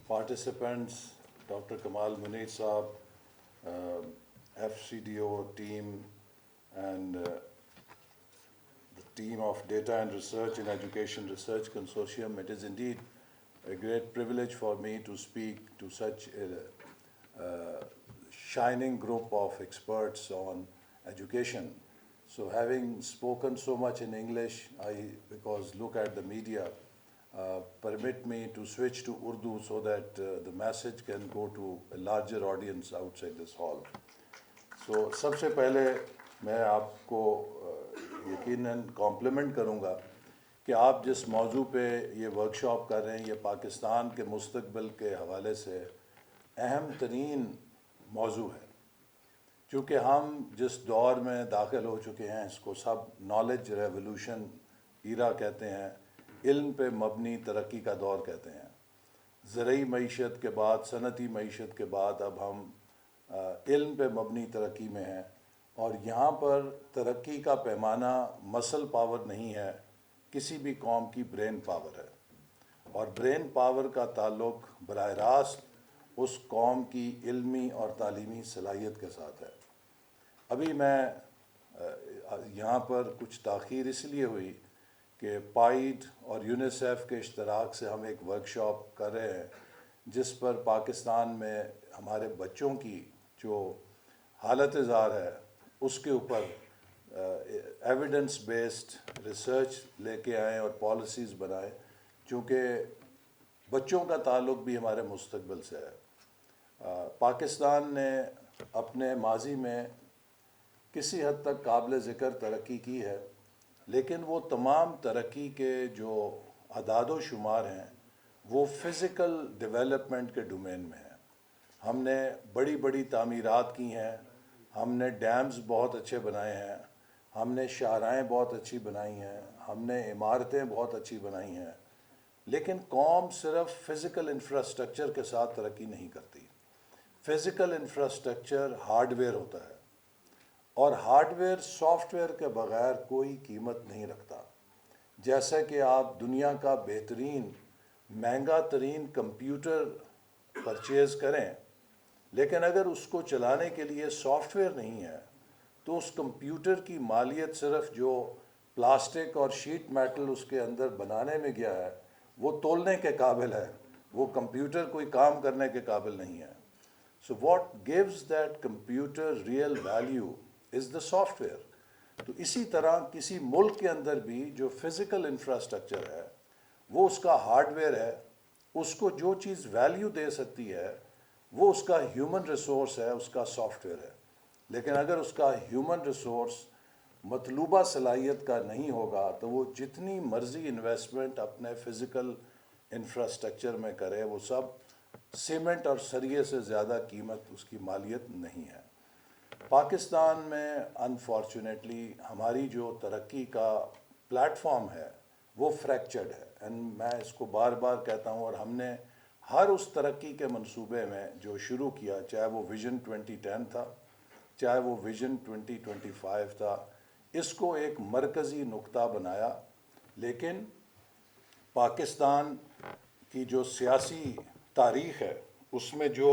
participants, Dr. Kamal Munir Saab, FCDO team, and the team of Data and Research in Education Research Consortium. It is indeed a great privilege for me to speak to such a shining group of experts on education. So having spoken so much in English, because look at the media, permit me to switch to Urdu so that the message can go to a larger audience outside this hall. So سب سے پہلے میں آپ کو یقیناً complement کروں گا کہ آپ جس موضوع پہ یہ ورکشاپ کر رہے ہیں یہ پاکستان کے مستقبل کے حوالے سے اہم ترین موضوع ہے، چونکہ ہم جس دور میں داخل ہو چکے ہیں اس کو سب نالج ریولوشن ایرا کہتے ہیں، علم پہ مبنی ترقی کا دور کہتے ہیں۔ زرعی معیشت کے بعد، صنعتی معیشت کے بعد اب ہم علم پہ مبنی ترقی میں ہیں، اور یہاں پر ترقی کا پیمانہ مسل پاور نہیں ہے، کسی بھی قوم کی برین پاور ہے، اور برین پاور کا تعلق براہ راست اس قوم کی علمی اور تعلیمی صلاحیت کے ساتھ ہے۔ ابھی میں یہاں پر کچھ تاخیر اس لیے ہوئی کہ پائیڈ اور یونیسیف کے اشتراک سے ہم ایک ورکشاپ کر رہے ہیں جس پر پاکستان میں ہمارے بچوں کی جو حالت زار ہے اس کے اوپر ایویڈنس بیسڈ ریسرچ لے کے آئیں اور پالیسیز بنائیں، چونکہ بچوں کا تعلق بھی ہمارے مستقبل سے ہے۔ پاکستان نے اپنے ماضی میں کسی حد تک قابل ذکر ترقی کی ہے، لیکن وہ تمام ترقی کے جو اعداد و شمار ہیں وہ فزیکل ڈیولپمنٹ کے ڈومین میں ہیں۔ ہم نے بڑی بڑی تعمیرات کی ہیں، ہم نے ڈیمز بہت اچھے بنائے ہیں، ہم نے شاہراہیں بہت اچھی بنائی ہیں، ہم نے عمارتیں بہت اچھی بنائی ہیں، لیکن قوم صرف فزیکل انفراسٹرکچر کے ساتھ ترقی نہیں کرتی۔ فزیکل انفراسٹرکچر ہارڈ ویئر ہوتا ہے، اور ہارڈ ویئر سافٹ ویئر کے بغیر کوئی قیمت نہیں رکھتا۔ جیسا کہ آپ دنیا کا بہترین مہنگا ترین کمپیوٹر پرچیز کریں، لیکن اگر اس کو چلانے کے لیے سافٹ ویئر نہیں ہے تو اس کمپیوٹر کی مالیت صرف جو پلاسٹک اور شیٹ میٹل اس کے اندر بنانے میں گیا ہے وہ تولنے کے قابل ہے، وہ کمپیوٹر کوئی کام کرنے کے قابل نہیں ہے۔ So what gives that computer real value is the soft where. تو اسی طرح کسی ملک کے اندر بھی جو فزیکل انفراسٹرکچر ہے وہ اس کا ہارڈ ویئر ہے، اس کو جو چیز ویلیو دے سکتی ہے وہ اس کا ہیومن ریسورس ہے، اس کا سافٹ ویئر ہے۔ لیکن اگر اس کا ہیومن ریسورس مطلوبہ صلاحیت کا نہیں ہوگا تو وہ جتنی مرضی انویسٹمنٹ اپنے فزیکل انفراسٹرکچر میں کرے وہ سب سیمنٹ اور سریے سے زیادہ قیمت اس کی مالیت نہیں ہے۔ پاکستان میں انفارچونیٹلی ہماری جو ترقی کا پلیٹ فارم ہے وہ فریکچرڈ ہے، اینڈ میں اس کو بار بار کہتا ہوں، اور ہم نے ہر اس ترقی کے منصوبے میں جو شروع کیا، چاہے وہ ویژن 2010 تھا، چاہے وہ ویژن 2025 تھا، اس کو ایک مرکزی نقطہ بنایا، لیکن پاکستان کی جو سیاسی تاریخ ہے اس میں جو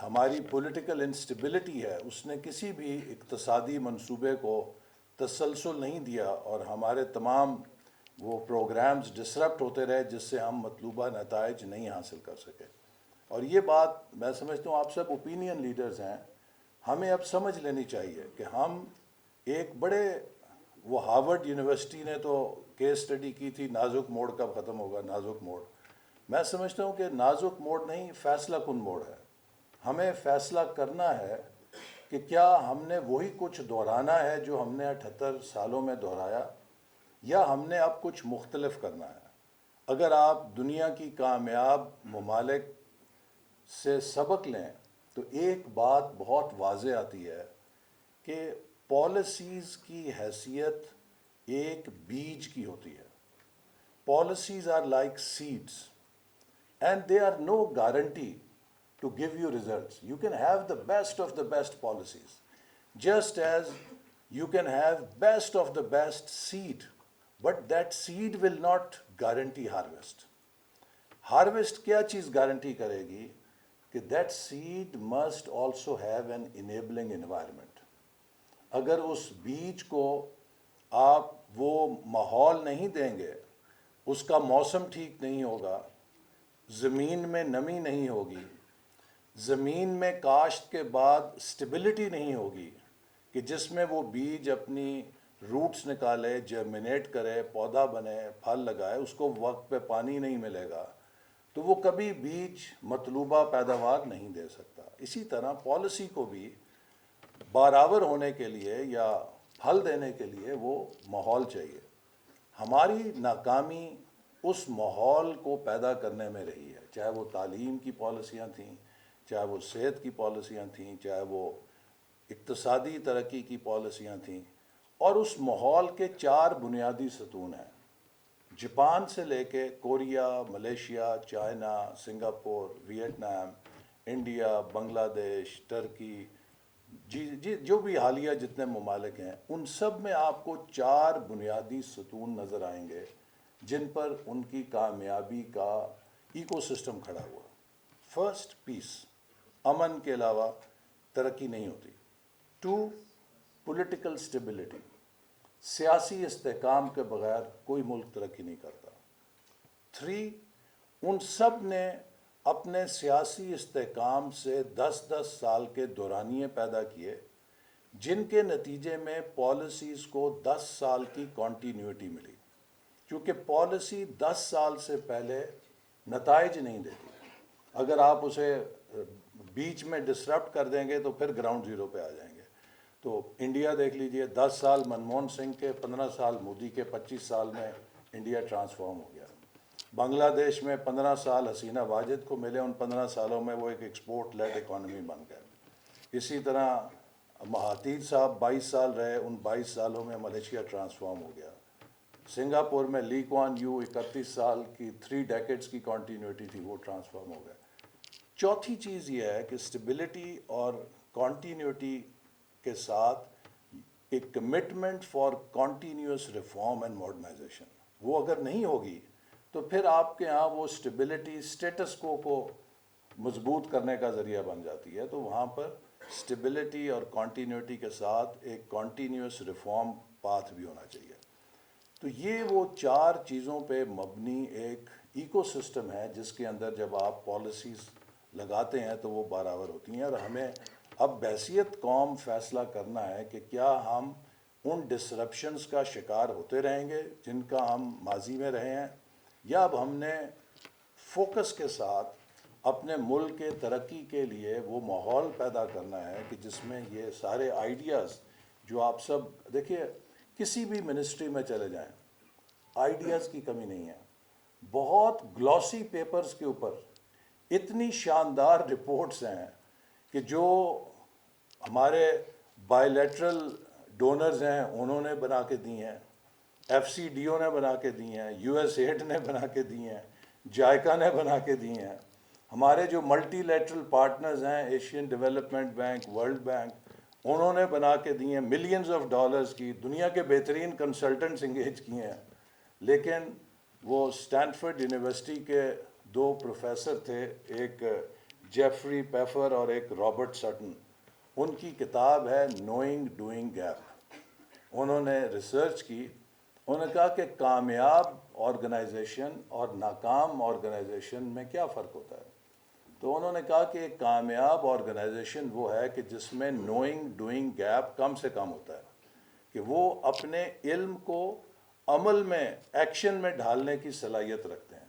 ہماری پولیٹیکل انسٹیبلٹی ہے اس نے کسی بھی اقتصادی منصوبے کو تسلسل نہیں دیا، اور ہمارے تمام وہ پروگرامز ڈسرپٹ ہوتے رہے جس سے ہم مطلوبہ نتائج نہیں حاصل کر سکے۔ اور یہ بات میں سمجھتا ہوں آپ سب اوپینین لیڈرز ہیں، ہمیں اب سمجھ لینی چاہیے کہ ہم ایک بڑے، وہ ہارورڈ یونیورسٹی نے تو کیس اسٹڈی کی تھی نازک موڑ کب ختم ہوگا، نازک موڑ۔ میں سمجھتا ہوں کہ نازک موڑ نہیں، فیصلہ کن موڑ ہے۔ ہمیں فیصلہ کرنا ہے کہ کیا ہم نے وہی کچھ دہرانا ہے جو ہم نے 78 سالوں میں دہرایا، یا ہم نے اب کچھ مختلف کرنا ہے۔ اگر آپ دنیا کی کامیاب ممالک سے سبق لیں تو ایک بات بہت واضح آتی ہے کہ پالیسیز کی حیثیت ایک بیج کی ہوتی ہے۔ Policies are like seeds and they are no guarantee to give you results. You can have the best of the best policies just as you can have best of the best seed, but that seed will not guarantee harvest. Harvest کیا چیز guarantee کرے گی کہ that seed must also have an enabling environment. اگر اس بیج کو آپ وہ ماحول نہیں دیں گے، اس کا موسم ٹھیک نہیں ہوگا، زمین میں نمی نہیں ہوگی، زمین میں کاشت کے بعد سٹیبلٹی نہیں ہوگی کہ جس میں وہ بیج اپنی روٹس نکالے، جرمنیٹ کرے، پودا بنے، پھل لگائے، اس کو وقت پہ پانی نہیں ملے گا تو وہ کبھی بیج مطلوبہ پیداوار نہیں دے سکتا. اسی طرح پالیسی کو بھی برابر ہونے کے لیے یا پھل دینے کے لیے وہ ماحول چاہیے. ہماری ناکامی اس ماحول کو پیدا کرنے میں رہی ہے، چاہے وہ تعلیم کی پالیسیاں تھیں، چاہے وہ صحت کی پالیسیاں تھیں، چاہے وہ اقتصادی ترقی کی پالیسیاں تھیں. اور اس ماحول کے 4 بنیادی ستون ہیں. جاپان سے لے کے Korea, Malaysia, China, Singapore, Vietnam, India, Bangladesh, Turkey, جو بھی حالیہ جتنے ممالک ہیں، ان سب میں آپ کو 4 بنیادی ستون نظر آئیں گے جن پر ان کی کامیابی کا ایکو سسٹم کھڑا ہوا. فرسٹ، پیس. امن کے علاوہ ترقی نہیں ہوتی. 2، پولیٹیکل سٹیبلٹی. سیاسی استحکام کے بغیر کوئی ملک ترقی نہیں کرتا. 3، ان سب نے اپنے سیاسی استحکام سے 10 سال کے دورانیے پیدا کیے جن کے نتیجے میں پالیسیز کو 10 سال کی کنٹینیوٹی ملی، کیونکہ پالیسی 10 سال سے پہلے نتائج نہیں دیتی. اگر آپ اسے بیچ میں ڈسرپٹ کر دیں گے تو پھر گراؤنڈ زیرو پہ آ جائیں گے. تو انڈیا دیکھ لیجئے، 10 سال منموہن سنگھ کے، 15 سال مودی کے، 25 سال میں انڈیا ٹرانسفارم ہو گیا. بنگلہ دیش میں 15 سال حسینہ واجد کو ملے، ان 15 سالوں میں وہ ایک ایکسپورٹ لیڈ اکانومی بن گئے. اسی طرح مہاتیر صاحب 22 سال رہے، ان 22 سالوں میں ملیشیا ٹرانسفارم ہو گیا. سنگاپور میں لی کوان یو 31 سال کی 3 ڈیکیڈز کی کنٹینیوٹی تھی، وہ ٹرانسفارم ہو گئے. چوتھی چیز یہ ہے کہ سٹیبلٹی اور کنٹینیوٹی کے ساتھ ایک commitment for continuous reform and modernisation. وہ اگر نہیں ہوگی تو پھر آپ کے ہاں وہ سٹیبلٹی اسٹیٹس کو مضبوط کرنے کا ذریعہ بن جاتی ہے. تو وہاں پر سٹیبلٹی اور کنٹینیوٹی کے ساتھ ایک کنٹینیوس ریفارم پاتھ بھی ہونا چاہیے. تو یہ وہ 4 چیزوں پہ مبنی ایک ایکو سسٹم ہے جس کے اندر جب آپ پالیسیز لگاتے ہیں تو وہ برابر ہوتی ہیں. اور ہمیں اب بحیثیت قوم فیصلہ کرنا ہے کہ کیا ہم ان ڈسرپشنز کا شکار ہوتے رہیں گے جن کا ہم ماضی میں رہے ہیں، یا اب ہم نے فوکس کے ساتھ اپنے ملک کے ترقی کے لیے وہ ماحول پیدا کرنا ہے کہ جس میں یہ سارے آئیڈیاز جو آپ سب دیکھیے، کسی بھی منسٹری میں چلے جائیں، آئیڈیاز کی کمی نہیں ہے. بہت گلوسی پیپرز کے اوپر اتنی شاندار رپورٹس ہیں کہ جو ہمارے بائی لیٹرل ڈونرز ہیں انہوں نے بنا کے دی ہیں، ایف سی ڈی او نے بنا کے دی ہیں، یو ایس ایڈ نے بنا کے دی ہیں، جائکا نے بنا کے دی ہیں. ہمارے جو ملٹی لیٹرل پارٹنرز ہیں، Asian development bank, world bank, انہوں نے بنا کے دی ہیں. ملینز آف ڈالرز کی دنیا کے بہترین کنسلٹنٹس انگیج کیے ہیں. لیکن وہ اسٹینفورڈ یونیورسٹی کے 2 پروفیسر تھے، ایک جیفری پیفر اور ایک رابرٹ سٹن. ان کی کتاب ہے نوئنگ ڈوئنگ گیپ. انہوں نے ریسرچ کی، انہوں نے کہا کہ کامیاب آرگنائزیشن اور ناکام آرگنائزیشن میں کیا فرق ہوتا ہے. تو انہوں نے کہا کہ ایک کامیاب آرگنائزیشن وہ ہے کہ جس میں نوئنگ ڈوئنگ گیپ کم سے کم ہوتا ہے، کہ وہ اپنے علم کو عمل میں، ایکشن میں ڈھالنے کی صلاحیت رکھتے ہیں.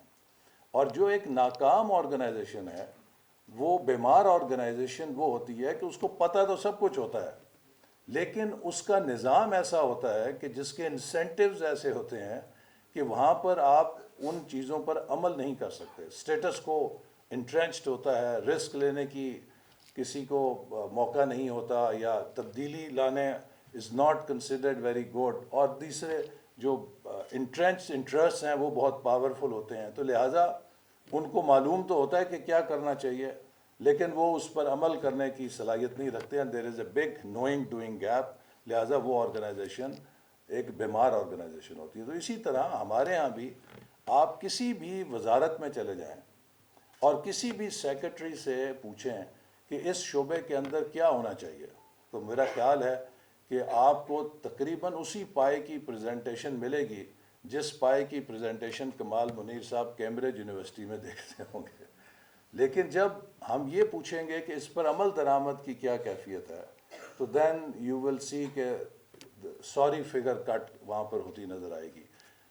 اور جو ایک ناکام آرگنائزیشن ہے، وہ بیمار آرگنائزیشن وہ ہوتی ہے کہ اس کو پتہ تو سب کچھ ہوتا ہے لیکن اس کا نظام ایسا ہوتا ہے کہ جس کے انسینٹیوز ایسے ہوتے ہیں کہ وہاں پر آپ ان چیزوں پر عمل نہیں کر سکتے. اسٹیٹس کو انٹرینچڈ ہوتا ہے، رسک لینے کی کسی کو موقع نہیں ہوتا، یا تبدیلی لانے is not considered very good. اور دوسرے جو انٹرینچڈ انٹرسٹ ہیں وہ بہت پاورفل ہوتے ہیں. تو لہٰذا ان کو معلوم تو ہوتا ہے کہ کیا کرنا چاہیے لیکن وہ اس پر عمل کرنے کی صلاحیت نہیں رکھتے ہیں. There is a big knowing doing gap. لہٰذا وہ آرگنائزیشن ایک بیمار آرگنائزیشن ہوتی ہے. تو اسی طرح ہمارے ہاں بھی آپ کسی بھی وزارت میں چلے جائیں، اور کسی بھی سیکرٹری سے پوچھیں کہ اس شعبے کے اندر کیا ہونا چاہیے، تو میرا خیال ہے کہ آپ کو تقریباً اسی پائے کی پریزنٹیشن ملے گی جس پائے کی پریزنٹیشن کمال منیر صاحب کیمبرج یونیورسٹی میں دیکھتے ہوں گے. لیکن جب ہم یہ پوچھیں گے کہ اس پر عمل درآمد کی کیا کیفیت ہے، تو دین یو ول سی کہ سوری فگر کٹ وہاں پر ہوتی نظر آئے گی.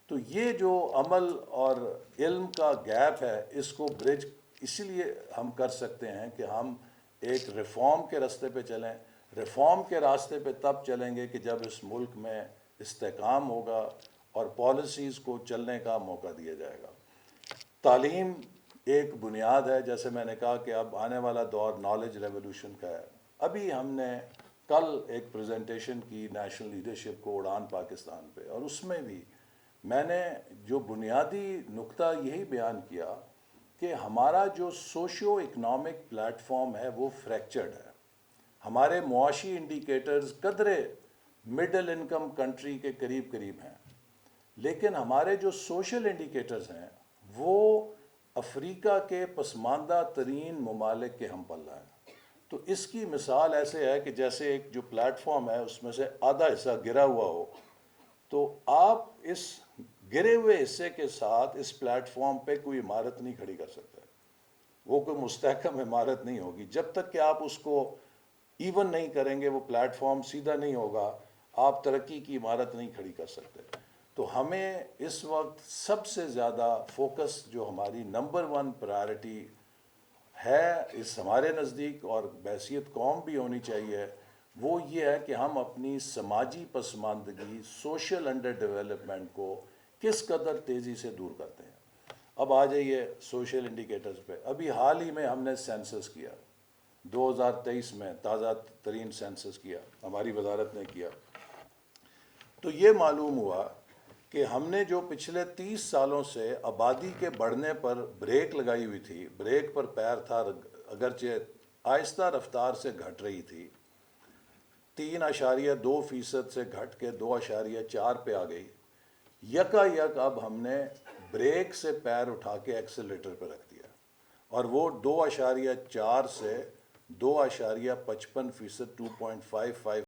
تو یہ جو عمل اور علم کا گیپ ہے، اس کو برج اسی لیے ہم کر سکتے ہیں کہ ہم ایک ریفارم کے راستے پہ چلیں. ریفارم کے راستے پہ تب چلیں گے کہ جب اس ملک میں استحکام ہوگا اور پالیسیز کو چلنے کا موقع دیا جائے گا. تعلیم ایک بنیاد ہے، جیسے میں نے کہا کہ اب آنے والا دور نالج ریولوشن کا ہے. ابھی ہم نے کل ایک پریزنٹیشن کی نیشنل لیڈرشپ کو اڑان پاکستان پہ، اور اس میں بھی میں نے جو بنیادی نقطہ یہی بیان کیا کہ ہمارا جو سوشیو اکنامک پلیٹ فارم ہے وہ فریکچرڈ ہے. ہمارے معاشی انڈیکیٹرز قدرے مڈل انکم کنٹری کے قریب قریب ہیں، لیکن ہمارے جو سوشل انڈیکیٹرز ہیں وہ افریقہ کے پسماندہ ترین ممالک کے ہم پلہ ہیں. تو اس کی مثال ایسے ہے کہ جیسے ایک جو پلیٹ فارم ہے اس میں سے آدھا حصہ گرا ہوا ہو، تو آپ اس گرے ہوئے حصے کے ساتھ اس پلیٹ فارم پہ کوئی عمارت نہیں کھڑی کر سکتے. وہ کوئی مستحکم عمارت نہیں ہوگی جب تک کہ آپ اس کو ایون نہیں کریں گے. وہ پلیٹ فارم سیدھا نہیں ہوگا، آپ ترقی کی عمارت نہیں کھڑی کر سکتے. تو ہمیں اس وقت سب سے زیادہ فوکس جو ہماری نمبر 1 پرائرٹی ہے اس ہمارے نزدیک اور بحیثیت قوم بھی ہونی چاہیے، وہ یہ ہے کہ ہم اپنی سماجی پسماندگی، سوشل انڈر ڈیولپمنٹ کو کس قدر تیزی سے دور کرتے ہیں. اب آ جائیے سوشل انڈیکیٹرز پہ. ابھی حال ہی میں ہم نے سینسس کیا، 2023 میں تازہ ترین سینسس کیا، ہماری وزارت نے کیا. تو یہ معلوم ہوا کہ ہم نے جو پچھلے 30 سالوں سے آبادی کے بڑھنے پر بریک لگائی ہوئی تھی، بریک پر پیر تھا، اگرچہ آہستہ رفتار سے گھٹ رہی تھی، 3.2% سے گھٹ کے 2.4 پہ آ گئی. یکا یک اب ہم نے بریک سے پیر اٹھا کے ایکسیلریٹر پہ رکھ دیا، اور وہ 2.4 سے 2.55%، 2.55